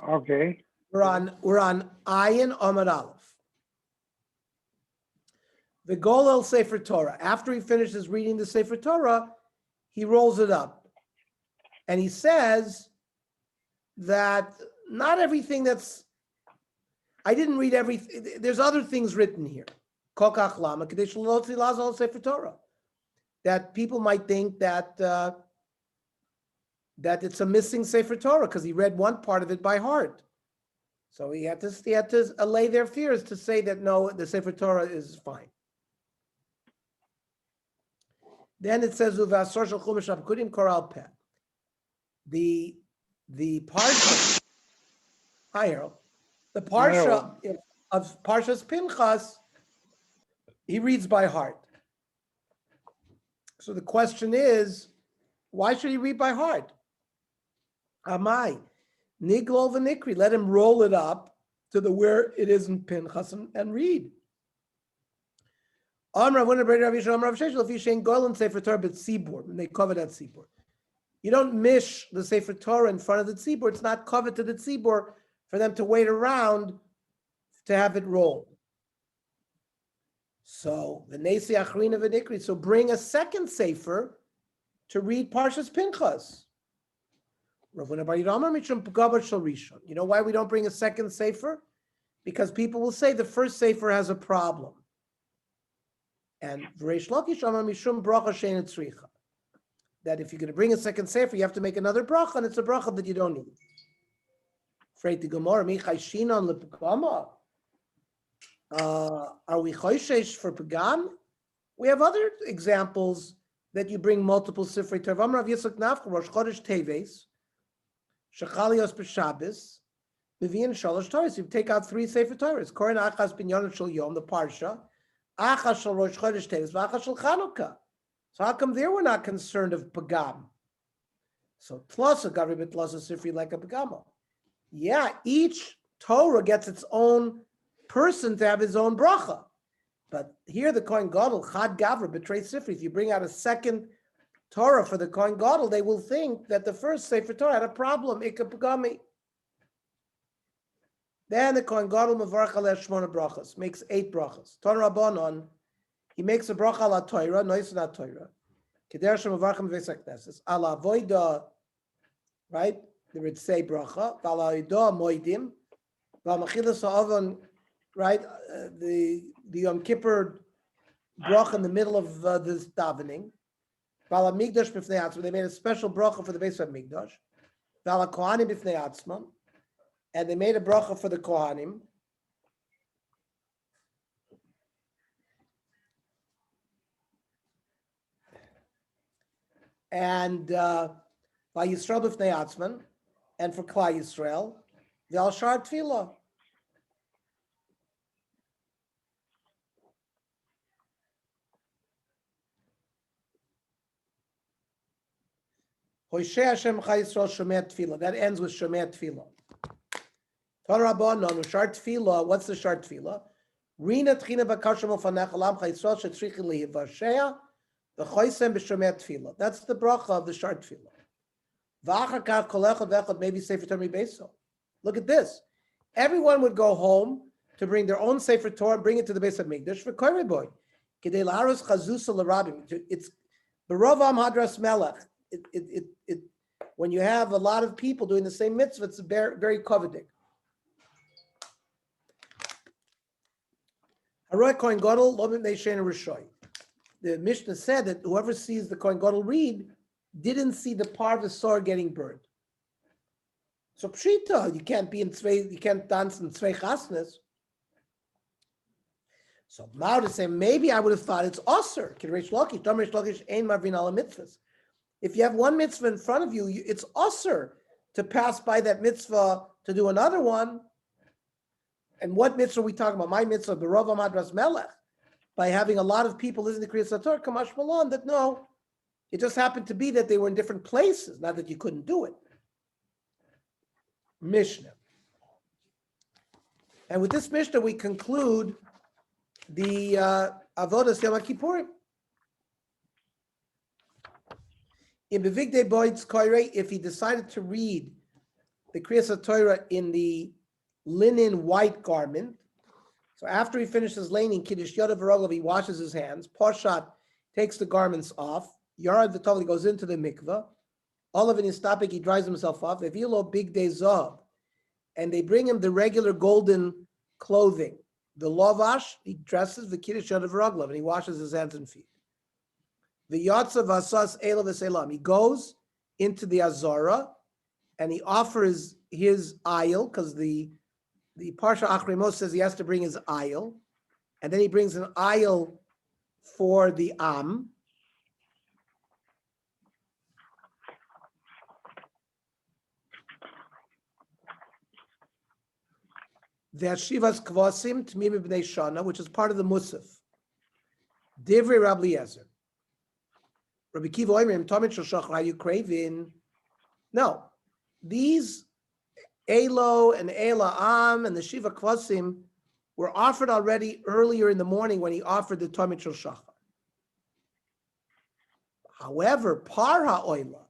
Okay. We're on Ayin Amud Aleph. The Gol El Sefer Torah. After he finishes reading the Sefer Torah, he rolls it up, and he says that not everything that's. I didn't read everything. There's other things written here. Kokach Lama Kadesh Lo Tzilaz Sefer Torah. That people might think that that it's a missing Sefer Torah because he read one part of it by heart. So he had to allay their fears to say that no, the Sefer Torah is fine. Then it says Uvasor Shel Chumash Abkudim Koral Peh. The parsha, the parsha of Parshas Pinchas, he reads by heart. So the question is, why should he read by heart? Amai, Niglol v'nikri, let him roll it up to the where it is in Pinchas and read. Amra, when Rabbi Yishmael Amar Rav Sheshel, if you shein golan Sefer Torah but tzibur, and they cover that tzibur. You don't mish the Sefer Torah in front of the tzibur. It's not covered to the tzibur for them to wait around to have it rolled. So the Nesi Achrina v'nikri. So bring a second Sefer to read Parshas Pinchas. You know why we don't bring a second Sefer? Because people will say the first Sefer has a problem. And Reish Lakish Amar Mishum Bracha Shein Tzricha. That if you're going to bring a second Sefer, you have to make another bracha, and it's a bracha that you don't need. Freit the Gemara, Michai Shinon lepagama. Are we choishesh for pagam? We have other examples that you bring multiple Sifrei Torah. Amar Rav Yitzchak Nafka, Rosh Chodesh Teves, Shechalios B'Shabbos, Mevi'in Shalosh Torahs. You take out 3 Sefer Torahs. Koren Achas Binyan Shel Yom, the Parsha, Achas Shel Rosh Chodesh Teves, Achas Shel Chanukah. So how come there we're not concerned of pagam? So Tlasa Gavri B'Tlasa Sifri like a pagama. Yeah, each Torah gets its own person to have his own bracha. But here the Kohen Gadol, Chad Gavra, betrays Sifri. If you bring out a second Torah for the Kohen Gadol, they will think that the first Sefer Torah had a problem, Ika Pagami. Then the Kohen Gadol Mavarch Aleh Shmona brachas, makes 8 brachas. Ton Rabbanon, he makes a bracha ala Torah, nois na Torah. Keder Shem Mavarchem V'Veis HaKnesses, ala Avoida, right? They would say bracha, ala Avoida Moedim, ala Mechilas HaOvon, right? The Yom Kippur bracha in the middle of this davening. Vala Migdash b'fnei atzman. They made a special bracha for the base of Migdash. Vala Kohanim b'fnei atzman, and they made a bracha for the Kohanim. And by Yisrael b'fnei atzman, and for Klal Yisrael, the Al Shar Tefillah. Hoshei Hashem Chai Yisrael Shomei Tefillah. That ends with Shomei Tefillah. Ton Rabbanon, Shar Tefillah. What's the Shar Tefillah? Rina Tchina Bakasham Ofanech Alam Chai Yisrael Shetzrichi Lihivashea V'Choisem B'Shomei Tefillah. That's the bracha of the Shar Tefillah. V'Achar Kav Kol Echad V'Echad Maybe Sefer Torah Mibeso. Look at this. Everyone would go home to bring their own Sefer Torah and bring it to the base of Mikdash for Korei Boy. Kedei Laros Chazusa L'Rabim. It's B'Rov Am Hadras Melech. When you have a lot of people doing the same mitzvah, it's very, very coveting. The Mishnah said that whoever sees the Kohen Gadol read didn't see the part of the sword getting burned. So pshita, you can't dance in tzvei chasnas. So now to say maybe I would have thought it's osir. If you have one mitzvah in front of you, it's osir to pass by that mitzvah to do another one. And what mitzvah are we talking about? My mitzvah, B'Rov Amadras Melech, by having a lot of people listen to Kriyas HaTorah, Kamash Malon, that no, it just happened to be that they were in different places, not that you couldn't do it. Mishnah. And with this Mishnah, we conclude the Avodas Yom Kippurim. In Bevigdei Boyd's Koirei, if he decided to read the Kriyas Torah in the linen white garment. So after he finishes laning Kiddush Yodav V'Roglav, he washes his hands. Poshat takes the garments off. Yarad V'Tovli goes into the mikveh. All of it is topic, he dries himself off. Evilo big day zav. And they bring him the regular golden clothing. The lavash, he dresses the Kiddush Yodav V'Roglav, and he washes his hands and feet. The Yatsa Vasas Ela V'Selam. He goes into the Azara, and he offers his ayil, because the Parsha Achremos says he has to bring his ayil, and then he brings an ayil for the Am. The Shivas Kvasim Tmim B'nei Shana, which is part of the Musaf. Divrei Rabbi Eliezer. Rabbi Kiva Oimrim Tomit Shoshach Rayu Kravin. No, these Elo and Ela Am and the Shiva Kvasim were offered already earlier in the morning when he offered the Tomit Shoshach. However, Par HaOila,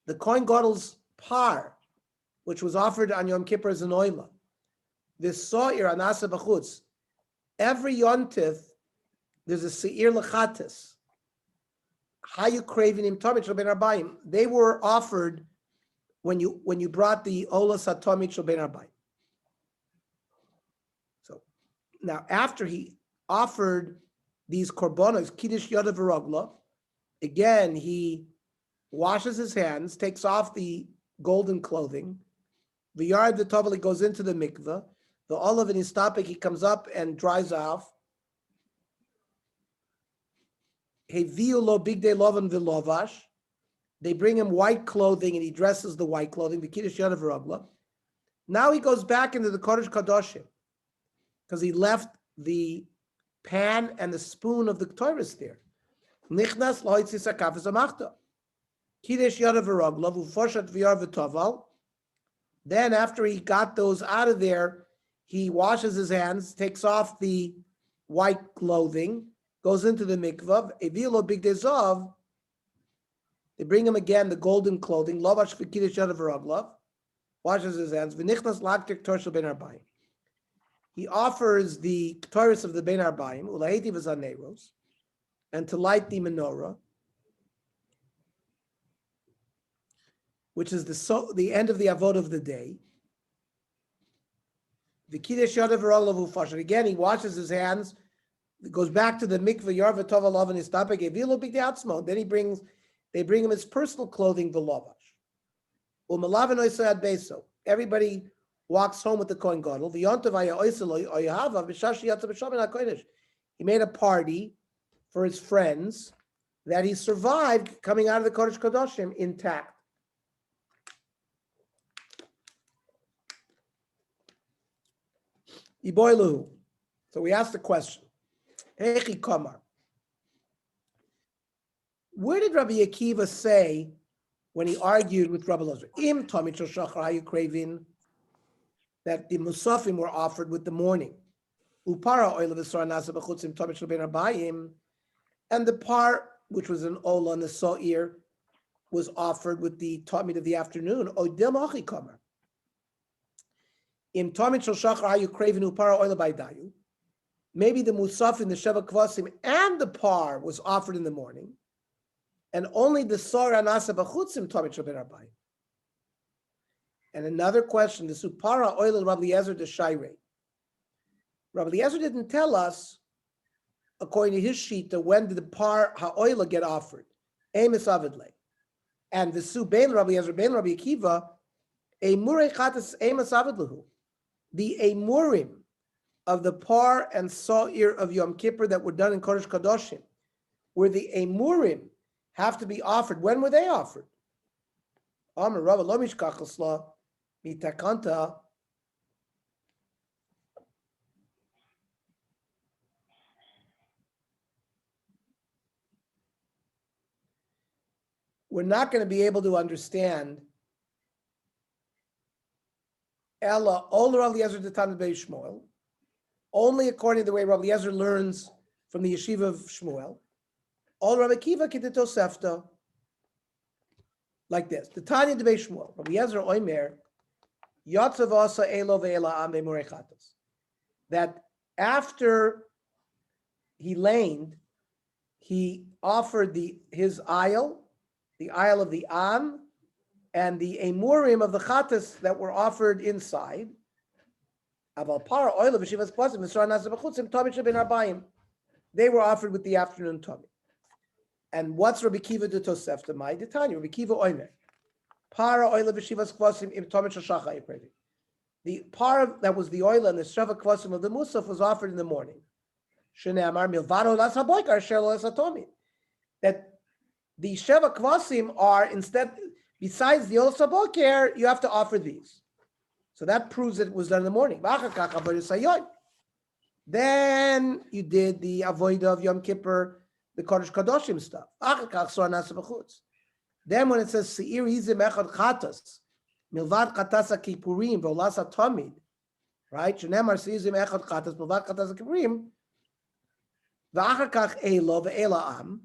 the Kohen Gadol's par, which was offered on Yom Kippur as an oila, this Sa'ir Anasa B'chutz, every Yontif, there's a Seir Lechatis. How you craving him Tomit Shel Ben Arbayim? They were offered when you brought the Ola Satomit Shel Ben Arbayim. So now after he offered these korbanos, Kiddush Yodav V'Roglav, again he washes his hands, takes off the golden clothing. The Yard V'Tovli goes into the mikveh. The olive in his topic, he comes up and dries off. Heviu lo big day lovan v'lovash. They bring him white clothing and he dresses the white clothing, the Kiddush Yodav V'Roglav. Now he goes back into the Kodesh Kadoshim because he left the pan and the spoon of the Torah there. Nichnas lo'itzis hakafes amachta. Kiddush Yodav V'Roglav ufoshat v'yar v'toval. Then after he got those out of there, he washes his hands, takes off the white clothing, goes into the mikvah. Evilo big dezov. They bring him again the golden clothing. Lovash v'kiddush Yodav V'Roglav. Washes his hands. V'nichnas laktik torshel ben arbayim. He offers the Torahs of the ben arbayim ulaheti v'zaneros, and to light the menorah, which is the end of the avod of the day. The Kiddush Yodav V'Roglav ufasher. Again, he washes his hands, goes back to the mikveh, Yarv Tov Alav and his tapek, Evilo Big Atzmo. Then they bring him his personal clothing, the lavash. Umalav Oisad Beso. Everybody walks home with the Kohen Gadol. The Yontav Aya Oiselo Oyahava B'Shashi Yatzav B'Shamin HaKodesh. He made a party for his friends that he survived coming out of the Kodesh Kadoshim intact. So we asked the question, Hechi Kamar. Where did Rabbi Akiva say when he argued with Rabbi Elazar? Im Tomit Shel Shachar Hayu Kravin, that the Musafim were offered with the morning. Upara Oila V'Sar Nasa B'Chutzim Tomit Shel Ben Arbayim, and the par, which was an Ola and the Sa'ir, was offered with the Tomit of the afternoon. Odem Hachi Kamar. In Tomit Shel Shachar Hayu Kravin Upara Oila Baidayu. Maybe the Musaf in the Sheva Kvasim and the par was offered in the morning, and only the Sar Anasa B'Chutzim Tomit Shel Ben Arbayim. And another question: the Supara Oila Rabbi Eliezer de Shairei. Rabbi Eliezer didn't tell us, according to his sheet, that when did the par ha'oila get offered? Emes avidle, and the Su Ben Rabbi Eliezer Ben Rabbi Akiva, Emurei Chatas Emes avidlehu. The Emurim of the par and sa'ir of Yom Kippur that were done in Kodesh Kadoshim, where the Emurim have to be offered. When were they offered? Amar Rava lo mishkach l'sla mitakanta. We're not going to be able to understand Ella Oler Eliezer de Tana Bei Shmuel, only according to the way Rabbi Eliezer learns from the yeshiva of Shmuel. All Rabbi Kiva Kidito Sefta, like this. The Tanya de Bei Shmuel, Rabbi Eliezer Oimer, Yotzav asa elo ve'ela am be'murechatas. That after he laned, he offered his aisle, the aisle of the am, and the emurim of the chatas that were offered inside. They were offered with the afternoon tummy. And what's Rabbi Kiva de Tosefta? My Ditanya, Rabbi Kiva Oimer. Para oil v'shivas kvasim im tomit shashacha yipredi. The par that was the oil and the shava kvasim of the musaf was offered in the morning. Shnei amar milvado las haboikar shelo las atomi. That the sheva kvasim are instead, besides the oil saboker, you have to offer these. So that proves that it was done in the morning. Then you did the avodah of Yom Kippur, the Kodesh Kadoshim stuff. Then when it says Seir Izim Echad Chatas, Milvad Chatas HaKippurim V'olas HaTomid, right? Shenemar Seir Izim Echad Chatas, Milvad Chatas HaKippurim, V'achar Kach Elo V'ela Am.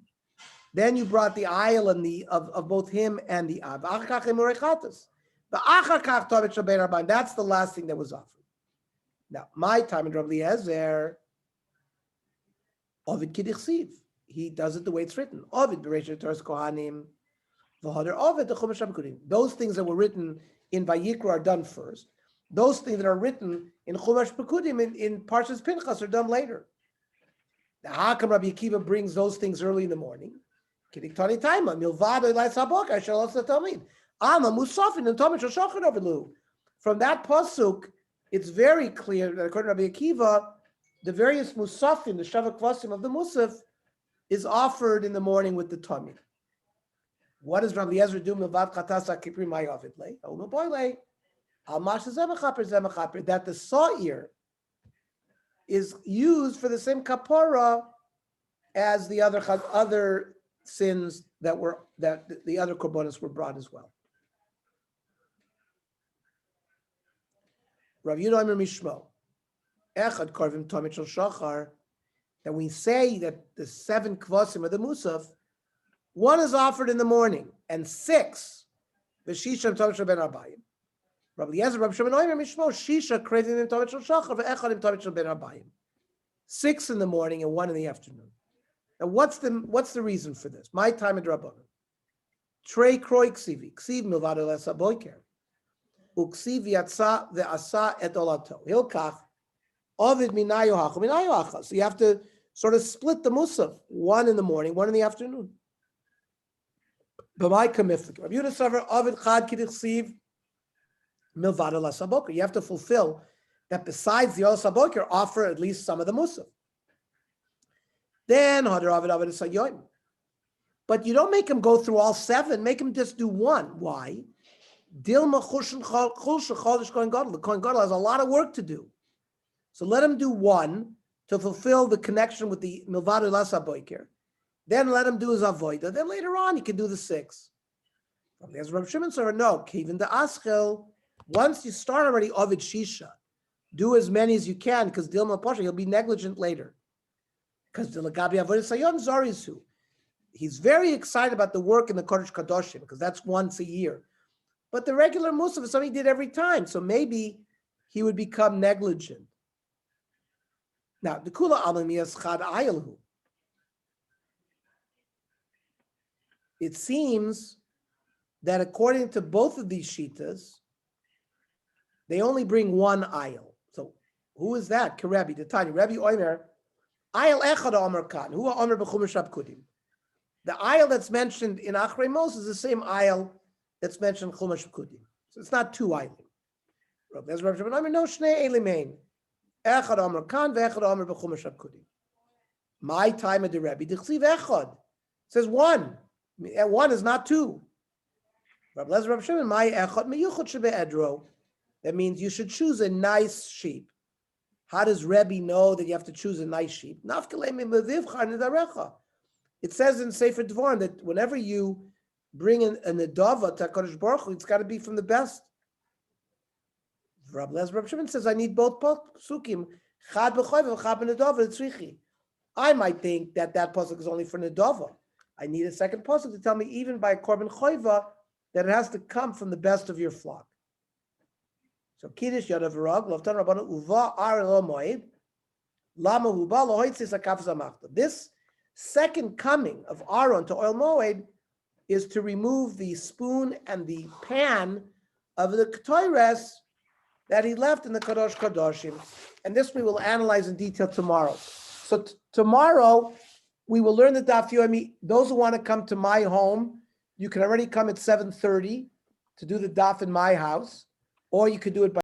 Then you brought the aisle and of both him and the Am. V'achar Kach Emorei Chatas. V'achar Kach Tomid Shal Bein Arbaim. That's the last thing that was offered. Now, my time in Rabbi Eliezer, Ovid Kiddichsiv. He does it the way it's written. Ovid Bereishit Torah's Kohanim. Those things that were written in Vayikra are done first. Those things that are written in Chumash Pekudim in Parshas Pinchas are done later. The Hakam Rabbi Akiva brings those things early in the morning. From that pasuk, it's very clear that according to Rabbi Akiva, the various musafim, the shavak kvasim of the musaf, is offered in the morning with the tummy. What does Rabbi Eliezer do? Milvad chatas hakiprim ma'yavid lei. Omaboyle almash zemechaper. That the sa'ir is used for the same kapara as the other sins that the other korbanos were brought as well. Rav Yudah Omer Mishmo Echad Korvim Tomit Shel Shachar. That we say that the 7 kvasim of the musaf, 1 is offered in the morning, and 6, the Shisha Tomit Shel Ben Arbayim. Rabbi Eliezer, Rabbi Shimon Omer Mishmo Shisha Krevim Tomit Shel Shachar ve'Echad Tomit Shel Ben Arbayim. 6 in the morning and 1 in the afternoon. Now, what's the reason for this? My time at Rabbanon. Trei Kroi Ksivi Ksiv Milvad Elesa Boiker Uksiv Yatsa ve'Asa Et Olato Hilkach Ovid Minayu Hachu Minayu Hacha. So you have to sort of split the musaf, 1 in the morning, 1 in the afternoon. B'may kamiflik. Rabbi Yehuda Savar Ovid Chad Kiddichsiv Milvad Elesa Boiker. You have to fulfill that besides the Elesa Boiker, offer at least some of the musaf. Then but you don't make him go through all 7. Make him just do 1. Why? The Kohen Gadol has a lot of work to do. So let him do 1 to fulfill the connection with the Milvad Elasa Boiker. Then let him do his avodah. Then later on he can do the 6. As Rabbi Shimon said, no, even the Aschel, once you start already Ovid Shisha, do as many as you can because Dilma Pasha, he'll be negligent later. Because the Lagabi Avodah Sayon Zarisu, he's very excited about the work in the Kodesh Kadoshim because that's once a year. But the regular Musaf is something he did every time, so maybe he would become negligent. Now, the Kula Alamiyas Chad Ayalhu. It seems that according to both of these shitas, they only bring 1 ayal. So who is that? Kerebi, the Tani, Rabbi Omer. Ayal echad Omer kan. Who Omer b'chumash Kudim. The ayal that's mentioned in Achrei Mos is the same ayal that's mentioned in Chumash Kudim. So it's not 2 ayal. There's Rabbi Shimon Omer, no shnei elimein. Echad Omer kan ve'echad Omer b'chumash Kudim. My time at the Rebbe, dichsiv echad. It says 1. 1 is not 2. Rabbi Shimon, my echad meyuchot shebe'edro. That means you should choose a nice sheep. How does Rebbe know that you have to choose a nice sheep? It says in Sefer Dvarim that whenever you bring a nedava to HaKadosh Baruch Hu, it's got to be from the best. Rabbi Shimon says, I need both psukim. Chad b'choyv, chad b'nedava, tzrichi. I might think that pasuk is only for nedava. I need a second pasuk to tell me even by a korban choyva that it has to come from the best of your flock. So Kiddush Yadav Rag, Loftan Rabbanu Uva Ar Lo Moed, Lama Huba Lo Hoitzis HaKaf Zamachta. This second coming of Aaron to Oil Moed is to remove the spoon and the pan of the Ketores that he left in the Kadosh Kadoshim. And this we will analyze in detail tomorrow. So tomorrow, we will learn the Daf Yomi. Those who want to come to my home, you can already come at 7:30 to do the Daf in my house, or you could do it by